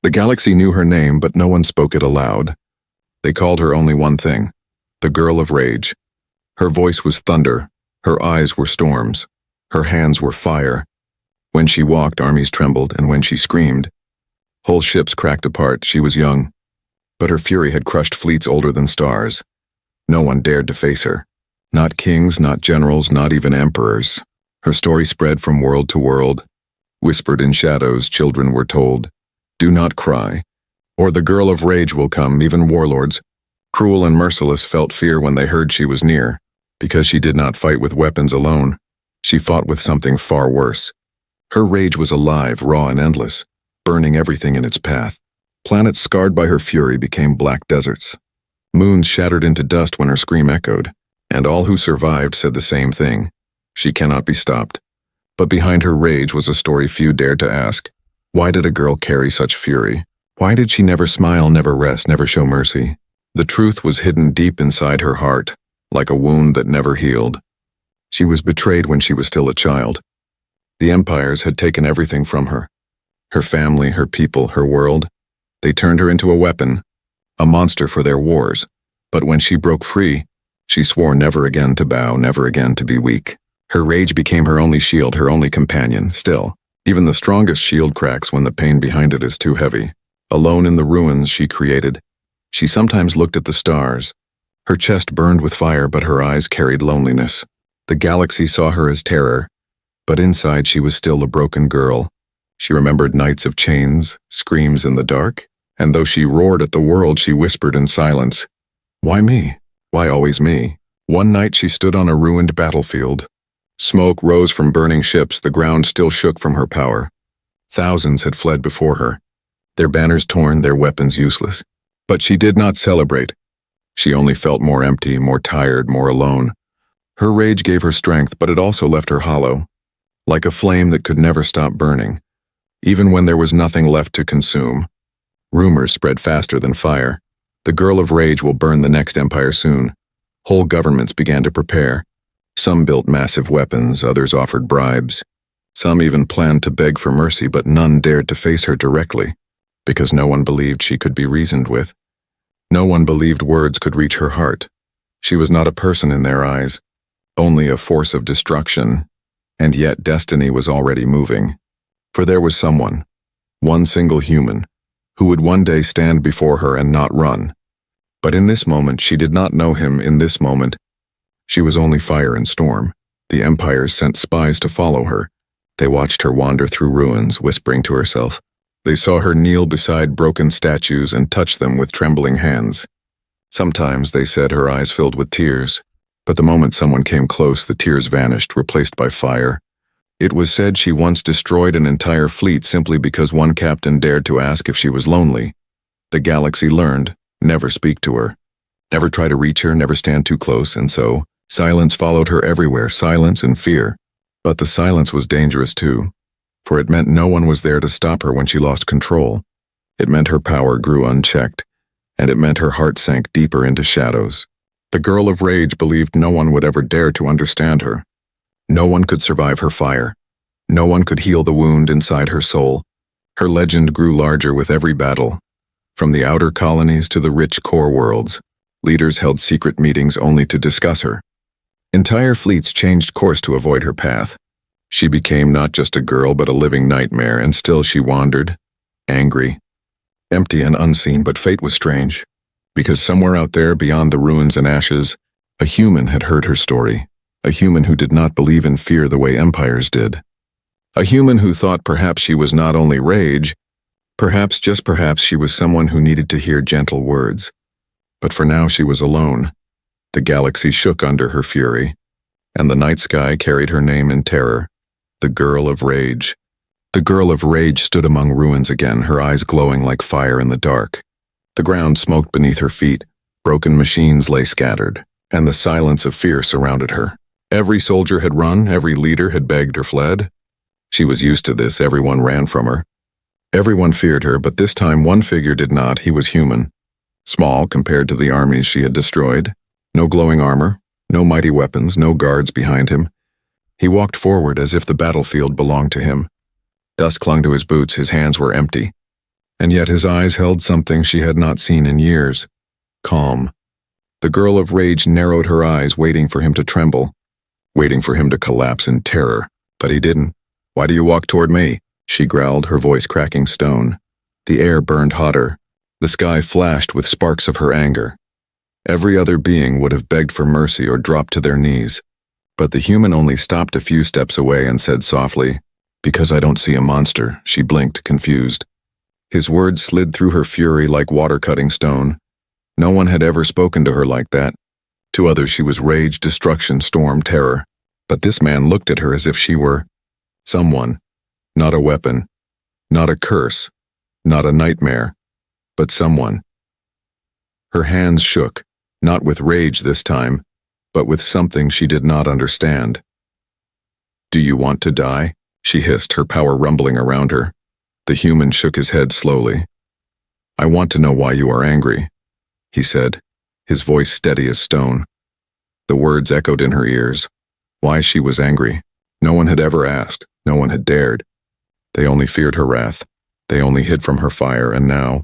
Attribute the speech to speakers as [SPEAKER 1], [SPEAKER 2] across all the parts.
[SPEAKER 1] The galaxy knew her name, but no one spoke it aloud. They called her only one thing: the Girl of Rage. Her voice was thunder, her eyes were storms, her hands were fire. When she walked, armies trembled, and when she screamed, whole ships cracked apart. She was young, but her fury had crushed fleets older than stars. No one dared to face her. Not kings, not generals, not even emperors. Her story spread from world to world. Whispered in shadows, children were told, "Do not cry, or the Girl of Rage will come." Even warlords, cruel and merciless, felt fear when they heard she was near, because she did not fight with weapons alone. She fought with something far worse. Her rage was alive, raw, and endless, burning everything in its path. Planets scarred by her fury became black deserts. Moons shattered into dust when her scream echoed, and all who survived said the same thing: she cannot be stopped. But behind her rage was a story few dared to ask. Why did a girl carry such fury? Why did she never smile, never rest, never show mercy? The truth was hidden deep inside her heart, like a wound that never healed. She was betrayed when she was still a child. The empires had taken everything from her. Her family, her people, her world. They turned her into a weapon, a monster for their wars. But when she broke free, she swore never again to bow, never again to be weak. Her rage became her only shield, her only companion. Still, even the strongest shield cracks when the pain behind it is too heavy. Alone in the ruins she created, she sometimes looked at the stars. Her chest burned with fire, but her eyes carried loneliness. The galaxy saw her as terror, but inside she was still a broken girl. She remembered nights of chains, screams in the dark, and though she roared at the world, she whispered in silence, "Why me? Why always me?" One night she stood on a ruined battlefield. Smoke rose from burning ships, the ground still shook from her power. Thousands had fled before her, their banners torn, their weapons useless. But she did not celebrate. She only felt more empty, more tired, more alone. Her rage gave her strength, but it also left her hollow, like a flame that could never stop burning, even when there was nothing left to consume. Rumors spread faster than fire. The Girl of Rage will burn the next empire soon. Whole governments began to prepare. Some built massive weapons, others offered bribes. Some even planned to beg for mercy, but none dared to face her directly, because no one believed she could be reasoned with. No one believed words could reach her heart. She was not a person in their eyes, only a force of destruction, and yet destiny was already moving. For there was someone, one single human, who would one day stand before her and not run. But in this moment, she did not know him. In this moment, she was only fire and storm. The empires sent spies to follow her. They watched her wander through ruins, whispering to herself. They saw her kneel beside broken statues and touch them with trembling hands. Sometimes, they said, her eyes filled with tears. But the moment someone came close, the tears vanished, replaced by fire. It was said she once destroyed an entire fleet simply because one captain dared to ask if she was lonely. The galaxy learned, never speak to her. Never try to reach her, never stand too close, and so, silence followed her everywhere, silence and fear. But the silence was dangerous too, for it meant no one was there to stop her when she lost control. It meant her power grew unchecked, and it meant her heart sank deeper into shadows. The Girl of Rage believed no one would ever dare to understand her. No one could survive her fire. No one could heal the wound inside her soul. Her legend grew larger with every battle. From the outer colonies to the rich core worlds, leaders held secret meetings only to discuss her. Entire fleets changed course to avoid her path. She became not just a girl but a living nightmare, and still she wandered, angry, empty and unseen. But fate was strange, because somewhere out there beyond the ruins and ashes, a human had heard her story. A human who did not believe in fear the way empires did. A human who thought perhaps she was not only rage, perhaps, just perhaps, she was someone who needed to hear gentle words. But for now she was alone. The galaxy shook under her fury, and the night sky carried her name in terror. The Girl of Rage. The Girl of Rage stood among ruins again, her eyes glowing like fire in the dark. The ground smoked beneath her feet, broken machines lay scattered, and the silence of fear surrounded her. Every soldier had run, every leader had begged or fled. She was used to this, everyone ran from her. Everyone feared her, but this time one figure did not. He was human. Small compared to the armies she had destroyed. No glowing armor, no mighty weapons, no guards behind him. He walked forward as if the battlefield belonged to him. Dust clung to his boots, his hands were empty. and yet his eyes held something she had not seen in years. Calm. The girl of rage narrowed her eyes, waiting for him to tremble, waiting for him to collapse in terror. But he didn't. "Why do you walk toward me?" she growled, her voice cracking stone. The air burned hotter. The sky flashed with sparks of her anger. Every other being would have begged for mercy or dropped to their knees. But the human only stopped a few steps away and said softly, "Because I don't see a monster." She blinked, confused. His words slid through her fury like water-cutting stone. No one had ever spoken to her like that. To others she was rage, destruction, storm, terror. But this man looked at her as if she were someone. Not a weapon. Not a curse. Not a nightmare. But someone. Her hands shook, not with rage this time, but with something she did not understand. "Do you want to die?" she hissed, her power rumbling around her. The human shook his head slowly. "I want to know why you are angry," he said, his voice steady as stone. The words echoed in her ears. Why she was angry. No one had ever asked. No one had dared. They only feared her wrath. They only hid from her fire, and now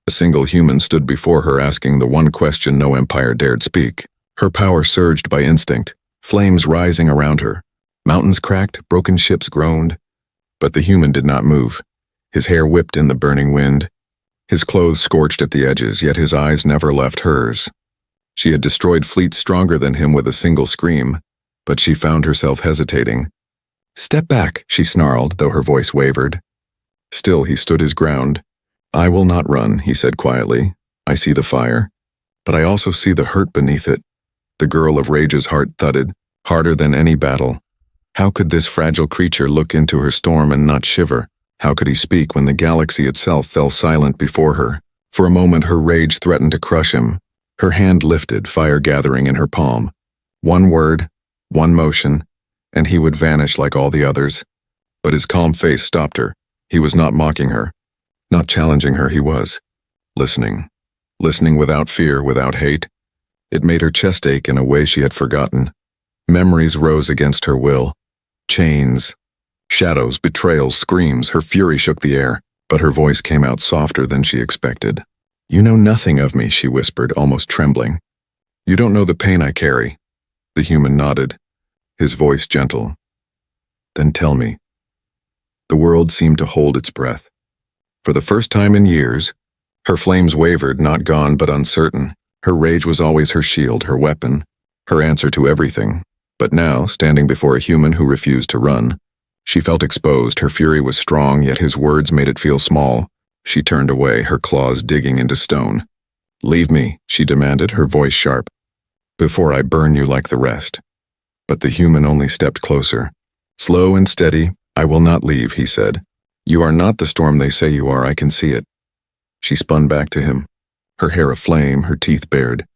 [SPEAKER 1] a single human stood before her, asking the one question no empire dared speak. Her power surged by instinct, flames rising around her. Mountains cracked, broken ships groaned. But the human did not move. His hair whipped in the burning wind. His clothes scorched at the edges, yet his eyes never left hers. She had destroyed fleets stronger than him with a single scream, but she found herself hesitating. "Step back," she snarled, though her voice wavered. Still he stood his ground. "I will not run," he said quietly. "I see the fire, but I also see the hurt beneath it." The girl of rage's heart thudded, harder than any battle. How could this fragile creature look into her storm and not shiver? How could he speak when the galaxy itself fell silent before her? For a moment her rage threatened to crush him. Her hand lifted, fire gathering in her palm. One word, one motion, and he would vanish like all the others. But his calm face stopped her. He was not mocking her, not challenging her. He was listening. Listening without fear, without hate. It made her chest ache in a way she had forgotten. Memories rose against her will. Chains, shadows, betrayals, screams. Her fury shook the air, but her voice came out softer than she expected. "You know nothing of me," she whispered, almost trembling. "You don't know the pain I carry." The human nodded, his voice gentle. "Then tell me." The world seemed to hold its breath. For the first time in years, her flames wavered, not gone but uncertain. Her rage was always her shield, her weapon, her answer to everything. But now, standing before a human who refused to run, she felt exposed. Her fury was strong, yet his words made it feel small. She turned away, her claws digging into stone. "Leave me," she demanded, her voice sharp, "before I burn you like the rest." But the human only stepped closer. Slow and steady. "I will not leave," he said. "You are not the storm they say you are, I can see it." She spun back to him, her hair aflame, her teeth bared.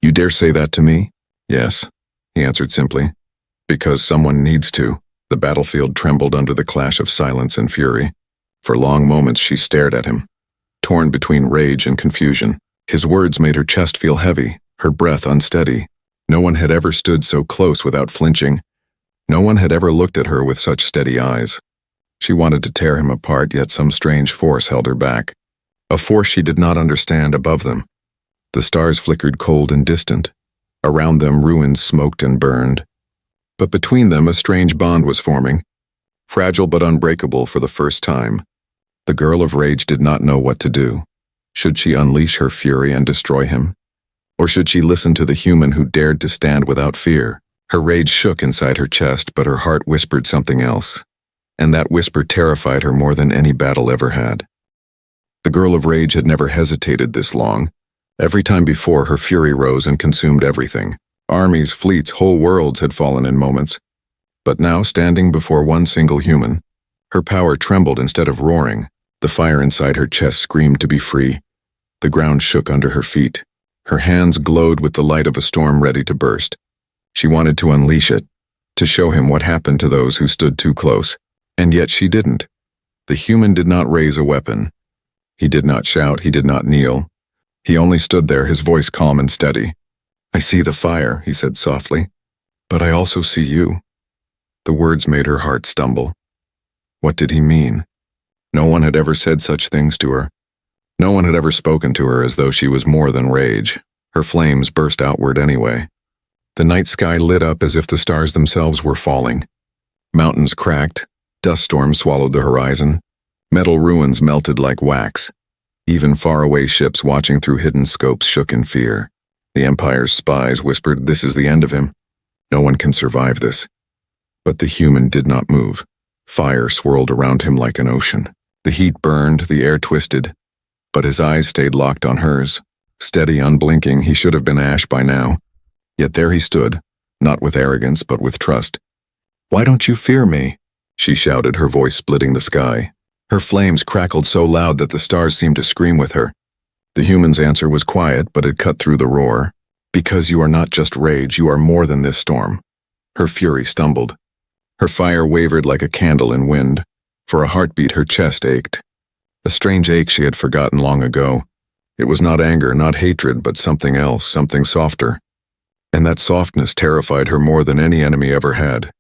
[SPEAKER 1] "You dare say that to me?" "Yes," he answered simply. "Because someone needs to." The battlefield trembled under the clash of silence and fury. For long moments she stared at him, torn between rage and confusion. His words made her chest feel heavy, her breath unsteady. No one had ever stood so close without flinching. No one had ever looked at her with such steady eyes. She wanted to tear him apart, yet some strange force held her back. A force she did not understand. Above them, the stars flickered cold and distant. Around them, ruins smoked and burned. But between them, a strange bond was forming, fragile but unbreakable for the first time. The girl of rage did not know what to do. Should she unleash her fury and destroy him? Or should she listen to the human who dared to stand without fear? Her rage shook inside her chest, but her heart whispered something else. And that whisper terrified her more than any battle ever had. The girl of rage had never hesitated this long. Every time before, her fury rose and consumed everything. Armies, fleets, whole worlds had fallen in moments. But now, standing before one single human, her power trembled instead of roaring. The fire inside her chest screamed to be free. The ground shook under her feet. Her hands glowed with the light of a storm ready to burst. She wanted to unleash it, to show him what happened to those who stood too close. And yet she didn't. The human did not raise a weapon. He did not shout, he did not kneel. He only stood there, his voice calm and steady. "I see the fire," he said softly, "but I also see you." The words made her heart stumble. What did he mean? No one had ever said such things to her. No one had ever spoken to her as though she was more than rage. Her flames burst outward anyway. The night sky lit up as if the stars themselves were falling. Mountains cracked, dust storms swallowed the horizon, metal ruins melted like wax. Even faraway ships watching through hidden scopes shook in fear. The Empire's spies whispered, "This is the end of him. No one can survive this." But the human did not move. Fire swirled around him like an ocean. The heat burned, the air twisted, but his eyes stayed locked on hers. Steady, unblinking, he should have been ash by now. Yet there he stood, not with arrogance but with trust. "Why don't you fear me?" she shouted, her voice splitting the sky. Her flames crackled so loud that the stars seemed to scream with her. The human's answer was quiet, but it cut through the roar. "Because you are not just rage, you are more than this storm." Her fury stumbled. Her fire wavered like a candle in wind. For a heartbeat, her chest ached. A strange ache she had forgotten long ago. It was not anger, not hatred, but something else, something softer. And that softness terrified her more than any enemy ever had.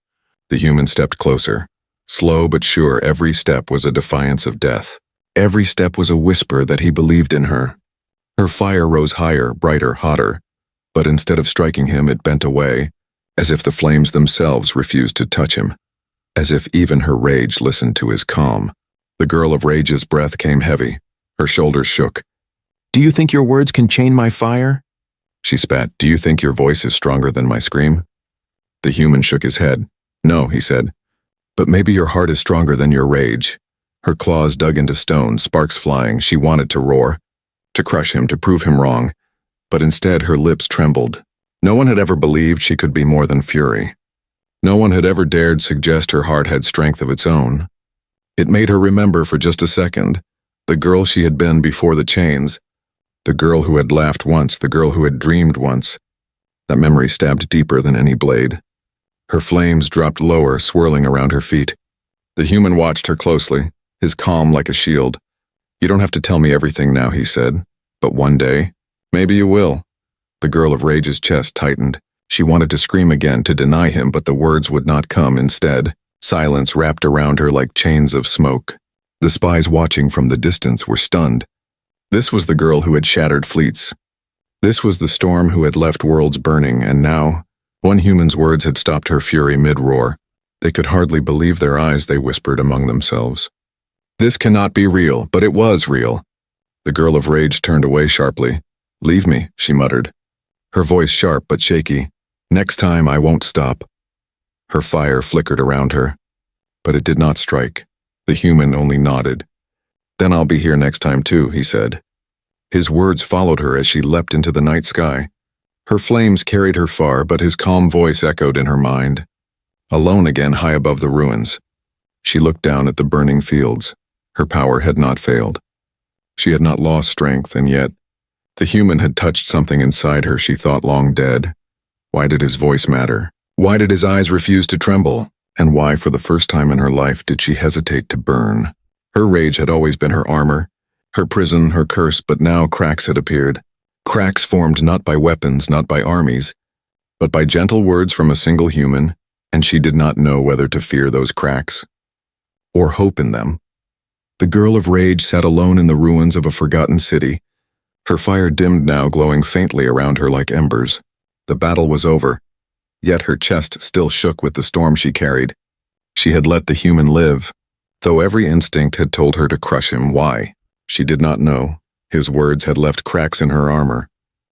[SPEAKER 1] The human stepped closer. Slow but sure, every step was a defiance of death. Every step was a whisper that he believed in her. Her fire rose higher, brighter, hotter. But instead of striking him, it bent away, as if the flames themselves refused to touch him. As if even her rage listened to his calm. The girl of rage's breath came heavy. Her shoulders shook. "Do you think your words can chain my fire?" She spat. "Do you think your voice is stronger than my scream?" The human shook his head. "No," he said. "But maybe your heart is stronger than your rage." Her claws dug into stone, sparks flying. She wanted to roar, to crush him, to prove him wrong. But instead her lips trembled. No one had ever believed she could be more than fury. No one had ever dared suggest her heart had strength of its own. It made her remember for just a second the girl she had been before the chains, the girl who had laughed once, the girl who had dreamed once. That memory stabbed deeper than any blade. Her flames dropped lower, swirling around her feet. The human watched her closely, his calm like a shield. "You don't have to tell me everything now," he said. "But one day, maybe you will." The girl of rage's chest tightened. She wanted to scream again, to deny him, but the words would not come. Instead, silence wrapped around her like chains of smoke. The spies watching from the distance were stunned. This was the girl who had shattered fleets. This was the storm who had left worlds burning, and now, one human's words had stopped her fury mid-roar. They could hardly believe their eyes, they whispered among themselves. "This cannot be real," but it was real. The girl of rage turned away sharply. "Leave me," she muttered, her voice sharp but shaky. "Next time I won't stop." Her fire flickered around her, but it did not strike. The human only nodded. "Then I'll be here next time too," he said. His words followed her as she leapt into the night sky. Her flames carried her far, but his calm voice echoed in her mind. Alone again, high above the ruins, she looked down at the burning fields. Her power had not failed. She had not lost strength, and yet, the human had touched something inside her she thought long dead. Why did his voice matter? Why did his eyes refuse to tremble? And why, for the first time in her life, did she hesitate to burn? Her rage had always been her armor, her prison, her curse, but now cracks had appeared. Cracks formed not by weapons, not by armies, but by gentle words from a single human, and she did not know whether to fear those cracks or hope in them. The girl of rage sat alone in the ruins of a forgotten city. Her fire dimmed now, glowing faintly around her like embers. The battle was over, yet her chest still shook with the storm she carried. She had let the human live, though every instinct had told her to crush him. Why? She did not know. His words had left cracks in her armor,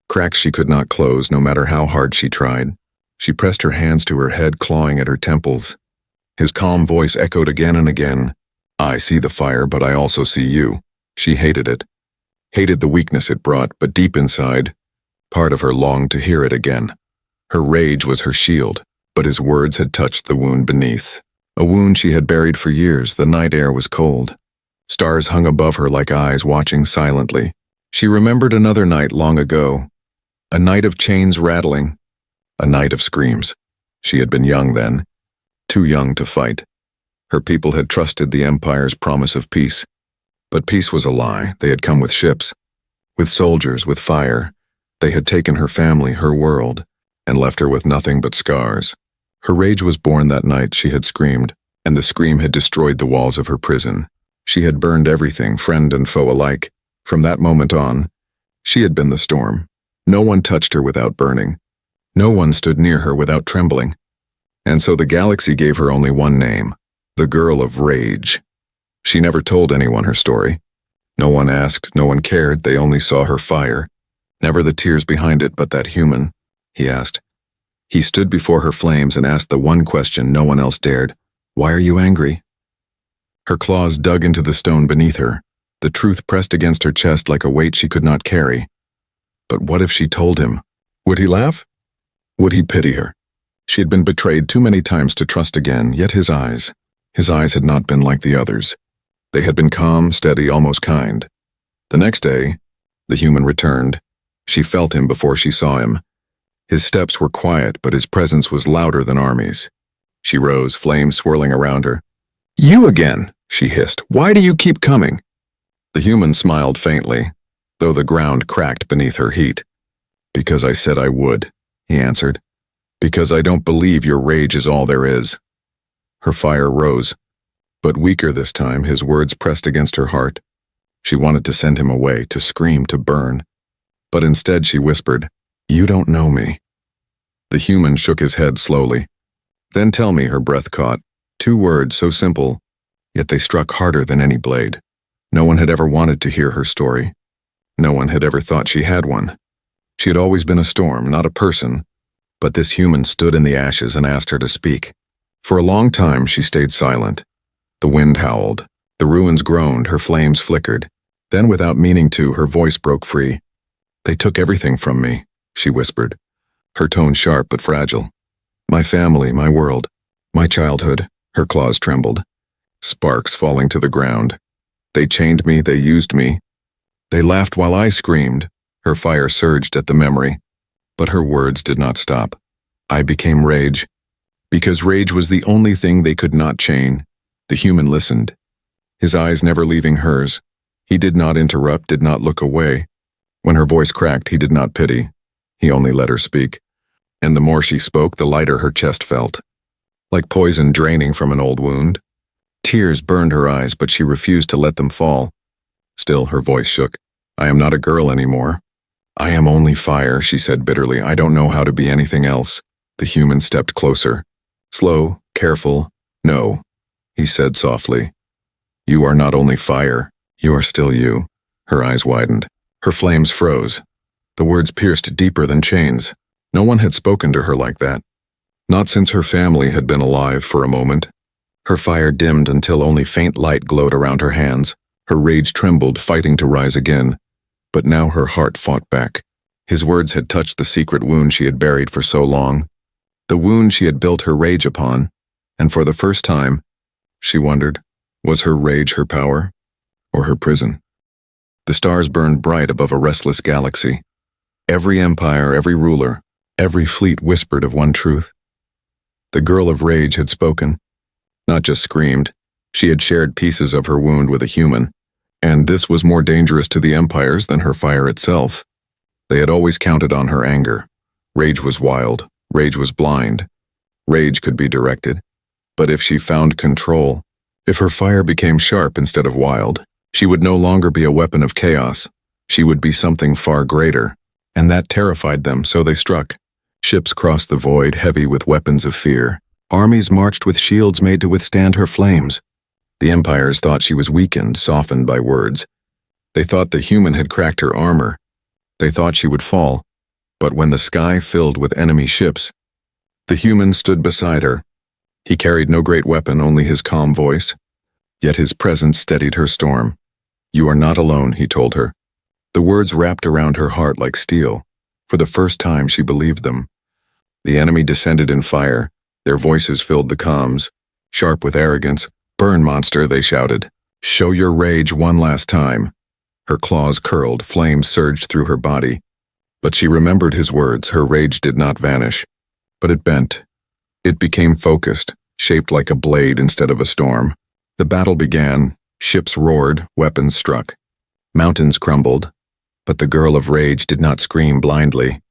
[SPEAKER 1] cracks she could not close no matter how hard she tried. She pressed her hands to her head, clawing at her temples. His calm voice echoed again and again. "I see the fire, but I also see you." She hated it. Hated the weakness it brought, but deep inside, part of her longed to hear it again. Her rage was her shield, but his words had touched the wound beneath. A wound she had buried for years. The night air was cold. Stars hung above her like eyes watching silently. She remembered another night long ago. A night of chains rattling. A night of screams. She had been young then. Too young to fight. Her people had trusted the Empire's promise of peace. But peace was a lie. They had come with ships, with soldiers, with fire. They had taken her family, her world, and left her with nothing but scars. Her rage was born that night. She had screamed, and the scream had destroyed the walls of her prison. She had burned everything, friend and foe alike. From that moment on, she had been the storm. No one touched her without burning. No one stood near her without trembling. And so the galaxy gave her only one name, the Girl of Rage. She never told anyone her story. No one asked, no one cared, they only saw her fire. Never the tears behind it, but that human, he asked. He stood before her flames and asked the one question no one else dared. Why are you angry? Her claws dug into the stone beneath her. The truth pressed against her chest like a weight she could not carry. But what if she told him? Would he laugh? Would he pity her? She had been betrayed too many times to trust again, yet his eyes had not been like the others. They had been calm, steady, almost kind. The next day, the human returned. She felt him before she saw him. His steps were quiet, but his presence was louder than armies. She rose, flames swirling around her. You again, she hissed. Why do you keep coming? The human smiled faintly, though the ground cracked beneath her heat. Because I said I would, he answered. Because I don't believe your rage is all there is. Her fire rose, but weaker this time, his words pressed against her heart. She wanted to send him away, to scream, to burn. But instead she whispered, You don't know me. The human shook his head slowly. Then tell me, her breath caught. 2 words so simple, yet they struck harder than any blade. No one had ever wanted to hear her story. No one had ever thought she had one. She had always been a storm, not a person, but this human stood in the ashes and asked her to speak. For a long time she stayed silent. The wind howled, the ruins groaned, her flames flickered. Then, without meaning to, her voice broke free. They took everything from me, she whispered, her tone sharp but fragile. My family, my world, my childhood. Her claws trembled, sparks falling to the ground. They chained me, they used me. They laughed while I screamed. Her fire surged at the memory, but her words did not stop. I became rage, because rage was the only thing they could not chain. The human listened, his eyes never leaving hers. He did not interrupt, did not look away. When her voice cracked, he did not pity. He only let her speak. And the more she spoke, the lighter her chest felt, like poison draining from an old wound. Tears burned her eyes, but she refused to let them fall. Still, her voice shook. I am not a girl anymore. I am only fire, she said bitterly. I don't know how to be anything else. The human stepped closer. Slow, careful. No, he said softly. You are not only fire. You are still you. Her eyes widened. Her flames froze. The words pierced deeper than chains. No one had spoken to her like that. Not since her family had been alive for a moment. Her fire dimmed until only faint light glowed around her hands. Her rage trembled, fighting to rise again. But now her heart fought back. His words had touched the secret wound she had buried for so long. The wound she had built her rage upon. And for the first time, she wondered, was her rage her power, or her prison? The stars burned bright above a restless galaxy. Every empire, every ruler, every fleet whispered of one truth. The girl of rage had spoken. Not just screamed. She had shared pieces of her wound with a human. And this was more dangerous to the empires than her fire itself. They had always counted on her anger. Rage was wild. Rage was blind. Rage could be directed. But if she found control, if her fire became sharp instead of wild, she would no longer be a weapon of chaos. She would be something far greater. And that terrified them, so they struck. Ships crossed the void, heavy with weapons of fear. Armies marched with shields made to withstand her flames. The empires thought she was weakened, softened by words. They thought the human had cracked her armor. They thought she would fall. But when the sky filled with enemy ships, the human stood beside her. He carried no great weapon, only his calm voice. Yet his presence steadied her storm. You are not alone, he told her. The words wrapped around her heart like steel. For the first time she believed them. The enemy descended in fire. Their voices filled the comms. Sharp with arrogance. Burn, monster, they shouted. Show your rage one last time. Her claws curled, flames surged through her body. But she remembered his words. Her rage did not vanish. But it bent. It became focused, shaped like a blade instead of a storm. The battle began. Ships roared, weapons struck. Mountains crumbled. But the girl of rage did not scream blindly.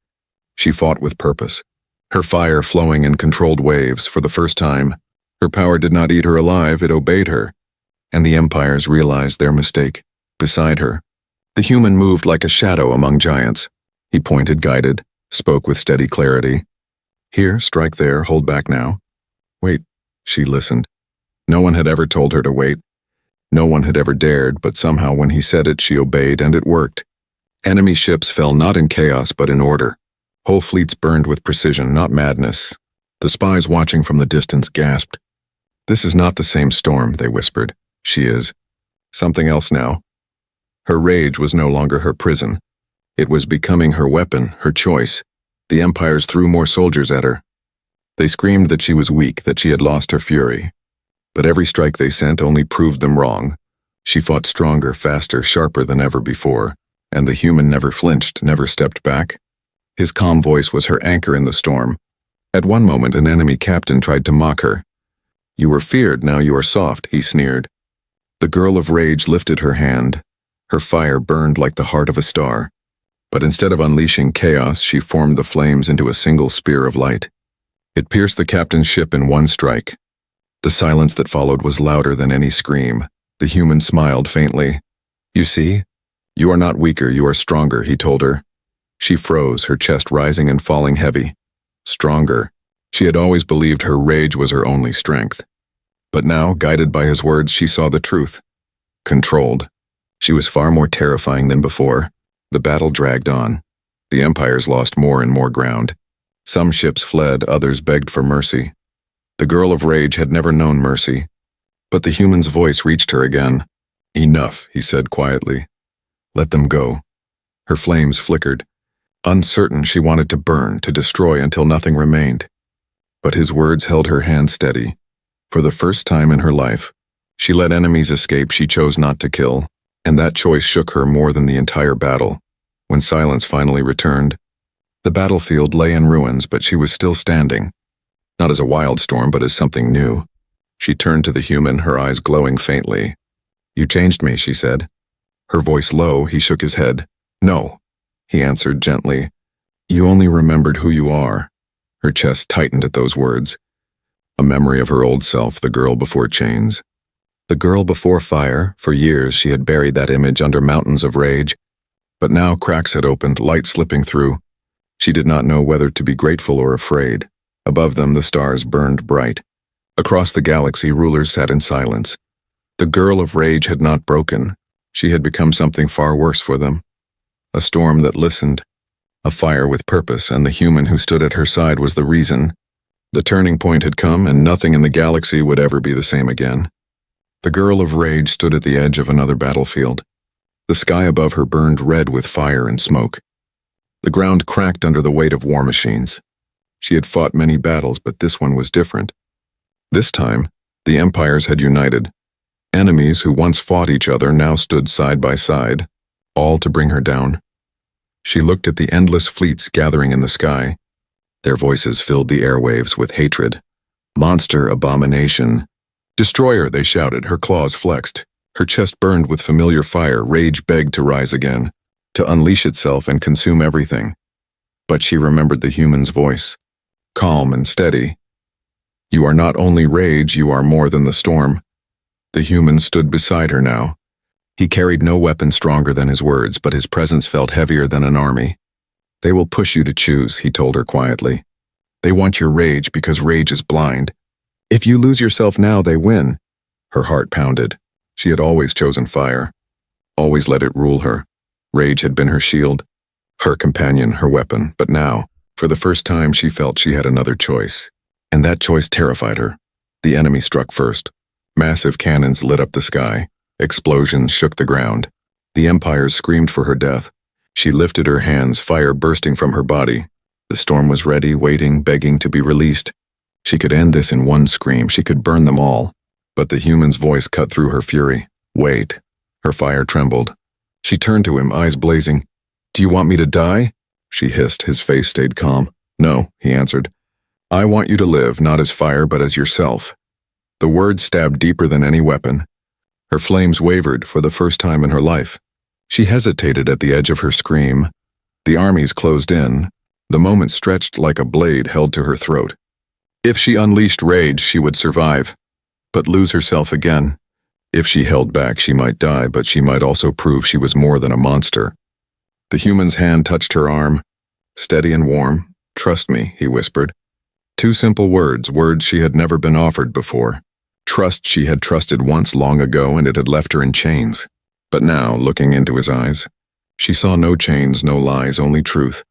[SPEAKER 1] She fought with purpose. Her fire flowing in controlled waves for the first time. Her power did not eat her alive, it obeyed her. And the empires realized their mistake. Beside her, The human moved like a shadow among giants. He pointed, guided, spoke with steady clarity. Here, strike there, hold back now. Wait, she listened. No one had ever told her to wait. No one had ever dared, but somehow when he said it, she obeyed, and it worked. Enemy ships fell not in chaos, but in order. Whole fleets burned with precision, not madness. The spies watching from the distance gasped. This is not the same storm, they whispered. She is something else now. Her rage was no longer her prison. It was becoming her weapon, her choice. The empires threw more soldiers at her. They screamed that she was weak, that she had lost her fury. But every strike they sent only proved them wrong. She fought stronger, faster, sharper than ever before, and the human never flinched, never stepped back. His calm voice was her anchor in the storm. At one moment, an enemy captain tried to mock her. You were feared, now you are soft, he sneered. The girl of rage lifted her hand. Her fire burned like the heart of a star. But instead of unleashing chaos, she formed the flames into a single spear of light. It pierced the captain's ship in one strike. The silence that followed was louder than any scream. The human smiled faintly. You see? You are not weaker, you are stronger, he told her. She froze, her chest rising and falling heavy. Stronger. She had always believed her rage was her only strength. But now, guided by his words, she saw the truth. Controlled. She was far more terrifying than before. The battle dragged on. The empires lost more and more ground. Some ships fled, others begged for mercy. The girl of rage had never known mercy. But the human's voice reached her again. Enough, he said quietly. Let them go. Her flames flickered. Uncertain, she wanted to burn, to destroy until nothing remained. But his words held her hand steady. For the first time in her life, she let enemies escape she chose not to kill, and that choice shook her more than the entire battle. When silence finally returned, the battlefield lay in ruins, but she was still standing. Not as a wild storm, but as something new. She turned to the human, her eyes glowing faintly. You changed me, she said. Her voice low, he shook his head. No, he answered gently. You only remembered who you are. Her chest tightened at those words. A memory of her old self, the girl before chains. The girl before fire. For years she had buried that image under mountains of rage. But now cracks had opened, light slipping through. She did not know whether to be grateful or afraid. Above them the stars burned bright. Across the galaxy rulers sat in silence. The girl of rage had not broken. She had become something far worse for them. A storm that listened. A fire with purpose, and the human who stood at her side was the reason. The turning point had come, and nothing in the galaxy would ever be the same again. The girl of rage stood at the edge of another battlefield. The sky above her burned red with fire and smoke. The ground cracked under the weight of war machines. She had fought many battles, but this one was different. This time, the empires had united. Enemies who once fought each other now stood side by side, all to bring her down. She looked at the endless fleets gathering in the sky. Their voices filled the airwaves with hatred. Monster, abomination. Destroyer, they shouted, her claws flexed. Her chest burned with familiar fire, rage begged to rise again, to unleash itself and consume everything. But she remembered the human's voice, calm and steady. You are not only rage, you are more than the storm. The human stood beside her now. He carried no weapon stronger than his words, but his presence felt heavier than an army. They will push you to choose, he told her quietly. They want your rage because rage is blind. If you lose yourself now, they win. Her heart pounded. She had always chosen fire. Always let it rule her. Rage had been her shield, her companion, her weapon. But now, for the first time, she felt she had another choice. And that choice terrified her. The enemy struck first. Massive cannons lit up the sky. Explosions shook the ground. The empires screamed for her death. She lifted her hands, fire bursting from her body. The storm was ready, waiting, begging to be released. She could end this in one scream. She could burn them all. But the human's voice cut through her fury. Wait. Her fire trembled. She turned to him, eyes blazing. Do you want me to die? She hissed. His face stayed calm. No, he answered. I want you to live, not as fire, but as yourself. The words stabbed deeper than any weapon. Her flames wavered for the first time in her life. She hesitated at the edge of her scream. The armies closed in. The moment stretched like a blade held to her throat. If she unleashed rage, she would survive, but lose herself again. If she held back, she might die, but she might also prove she was more than a monster. The human's hand touched her arm. Steady and warm. "Trust me," he whispered. Two simple words, words she had never been offered before. Trust she had trusted once long ago, and it had left her in chains. But now, looking into his eyes, she saw no chains, no lies, only truth.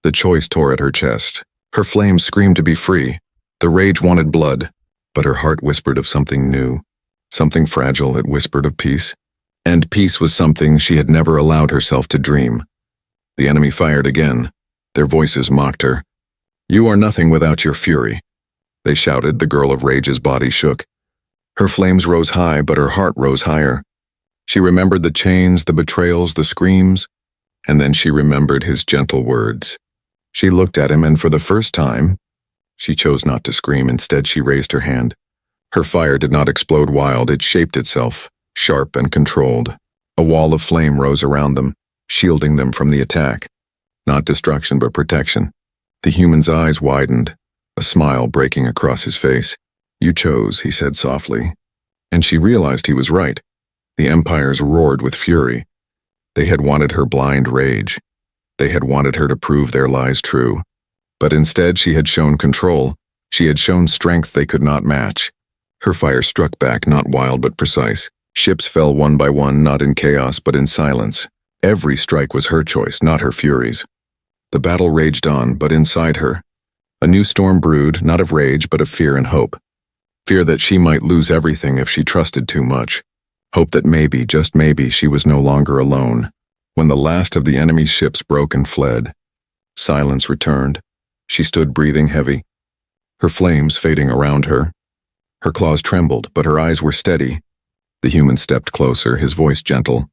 [SPEAKER 1] The choice tore at her chest. Her flames screamed to be free. The rage wanted blood, but her heart whispered of something new. Something fragile, it whispered of peace. And peace was something she had never allowed herself to dream. The enemy fired again. Their voices mocked her. "You are nothing without your fury," they shouted. The girl of rage's body shook. Her flames rose high, but her heart rose higher. She remembered the chains, the betrayals, the screams, and then she remembered his gentle words. She looked at him, and for the first time, she chose not to scream. Instead, she raised her hand. Her fire did not explode wild. It shaped itself, sharp and controlled. A wall of flame rose around them, shielding them from the attack. Not destruction, but protection. The human's eyes widened, a smile breaking across his face. "You chose," he said softly. And she realized he was right. The empires roared with fury. They had wanted her blind rage. They had wanted her to prove their lies true. But instead, she had shown control. She had shown strength they could not match. Her fire struck back, not wild but precise. Ships fell one by one, not in chaos but in silence. Every strike was her choice, not her fury's. The battle raged on, but inside her, a new storm brewed, not of rage but of fear and hope. Fear that she might lose everything if she trusted too much. Hope that maybe, just maybe, she was no longer alone. When the last of the enemy's ships broke and fled, silence returned. She stood breathing heavy, her flames fading around her. Her claws trembled, but her eyes were steady. The human stepped closer, his voice gentle.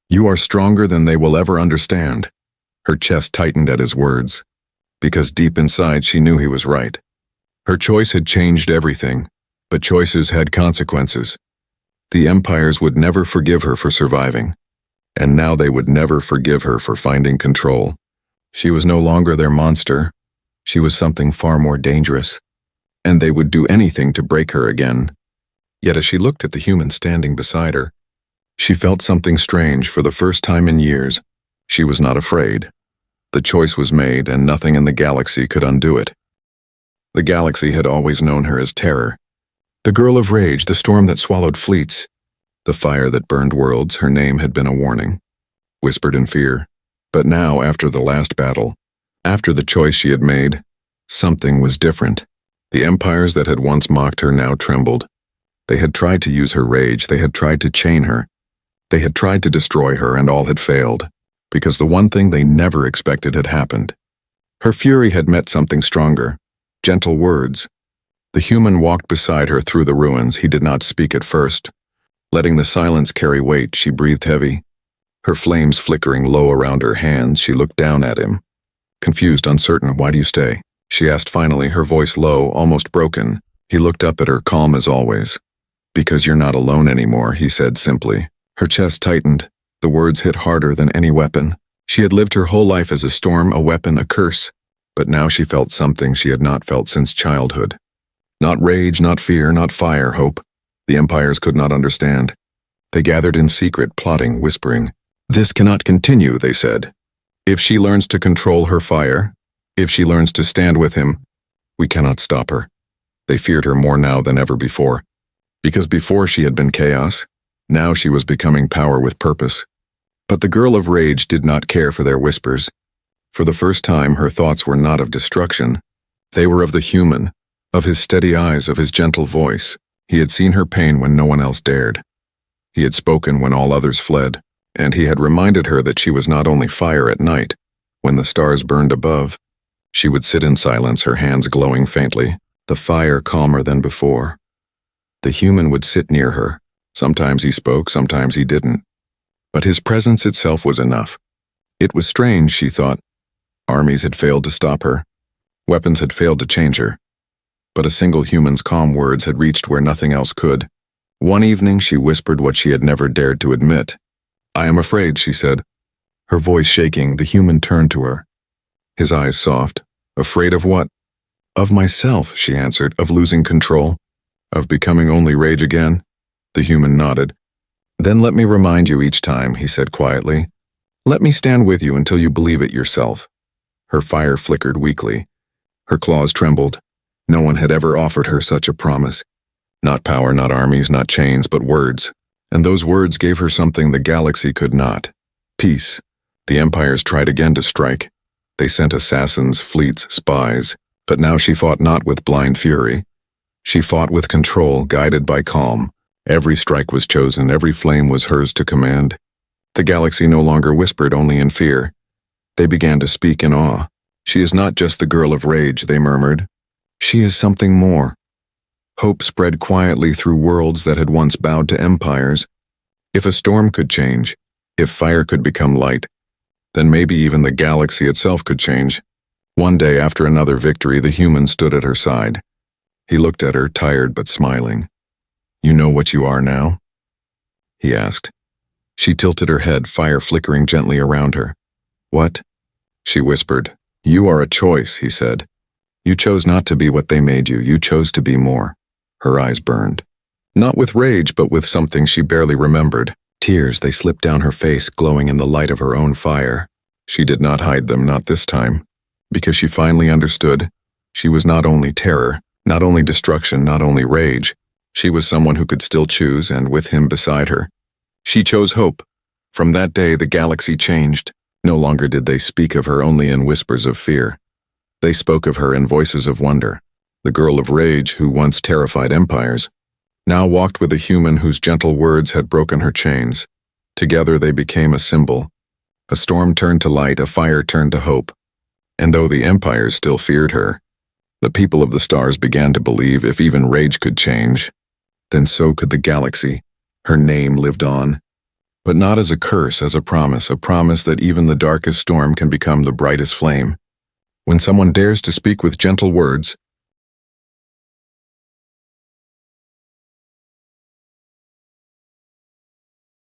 [SPEAKER 1] "You are stronger than they will ever understand." Her chest tightened at his words, because deep inside she knew he was right. Her choice had changed everything, but choices had consequences. The empires would never forgive her for surviving, and now they would never forgive her for finding control. She was no longer their monster. She was something far more dangerous, and they would do anything to break her again. Yet as she looked at the human standing beside her, she felt something strange. For the first time in years, she was not afraid. The choice was made, and nothing in the galaxy could undo it. The galaxy had always known her as terror. The girl of rage, the storm that swallowed fleets, the fire that burned worlds. Her name had been a warning, whispered in fear. But now, after the last battle, after the choice she had made, something was different. The empires that had once mocked her now trembled. They had tried to use her rage. They had tried to chain her. They had tried to destroy her, and all had failed, because the one thing they never expected had happened. Her fury had met something stronger. Gentle words. The human walked beside her through the ruins. He did not speak at first. Letting the silence carry weight, she breathed heavy. Her flames flickering low around her hands, she looked down at him. Confused, uncertain. "Why do you stay?" she asked finally, her voice low, almost broken. He looked up at her, calm as always. "Because you're not alone anymore," he said simply. Her chest tightened. The words hit harder than any weapon. She had lived her whole life as a storm, a weapon, a curse. But now she felt something she had not felt since childhood. Not rage, not fear, not fire, hope. The empires could not understand. They gathered in secret, plotting, whispering. "This cannot continue," they said. "If she learns to control her fire, if she learns to stand with him, we cannot stop her." They feared her more now than ever before. Because before she had been chaos, now she was becoming power with purpose. But the girl of rage did not care for their whispers. For the first time, her thoughts were not of destruction. They were of the human, of his steady eyes, of his gentle voice. He had seen her pain when no one else dared. He had spoken when all others fled, and he had reminded her that she was not only fire at night. When the stars burned above, she would sit in silence, her hands glowing faintly, the fire calmer than before. The human would sit near her. Sometimes he spoke, sometimes he didn't. But his presence itself was enough. It was strange, she thought. Armies had failed to stop her. Weapons had failed to change her. But a single human's calm words had reached where nothing else could. One evening she whispered what she had never dared to admit. "I am afraid," she said. Her voice shaking, the human turned to her. His eyes soft. "Afraid of what?" "Of myself," she answered, "of losing control, of becoming only rage again." The human nodded. Then let me remind you each time, he said quietly. Let me stand with you until you believe it yourself. Her fire flickered weakly. Her claws trembled. No one had ever offered her such a promise. Not power, not armies, not chains, but words. And those words gave her something the galaxy could not. Peace. The empires tried again to strike. They sent assassins, fleets, spies. But now she fought not with blind fury. She fought with control, guided by calm. Every strike was chosen, every flame was hers to command. The galaxy no longer whispered only in fear. They began to speak in awe. She is not just the girl of rage, they murmured. She is something more. Hope spread quietly through worlds that had once bowed to empires. If a storm could change, if fire could become light, then maybe even the galaxy itself could change. One day after another victory, the human stood at her side. He looked at her, tired but smiling. You know what you are now? He asked. She tilted her head, fire flickering gently around her. What? She whispered. You are a choice, he said. You chose not to be what they made you. You chose to be more. Her eyes burned. Not with rage, but with something she barely remembered. Tears, they slipped down her face, glowing in the light of her own fire. She did not hide them, not this time. Because she finally understood. She was not only terror, not only destruction, not only rage. She was someone who could still choose, and with him beside her. She chose hope. From that day, the galaxy changed. No longer did they speak of her only in whispers of fear. They spoke of her in voices of wonder. The girl of rage, who once terrified empires, now walked with a human whose gentle words had broken her chains. Together they became a symbol. A storm turned to light, a fire turned to hope. And though the empires still feared her, the people of the stars began to believe if even rage could change, then so could the galaxy. Her name lived on. But not as a curse, as a promise that even the darkest storm can become the brightest flame. When someone dares to speak with gentle words,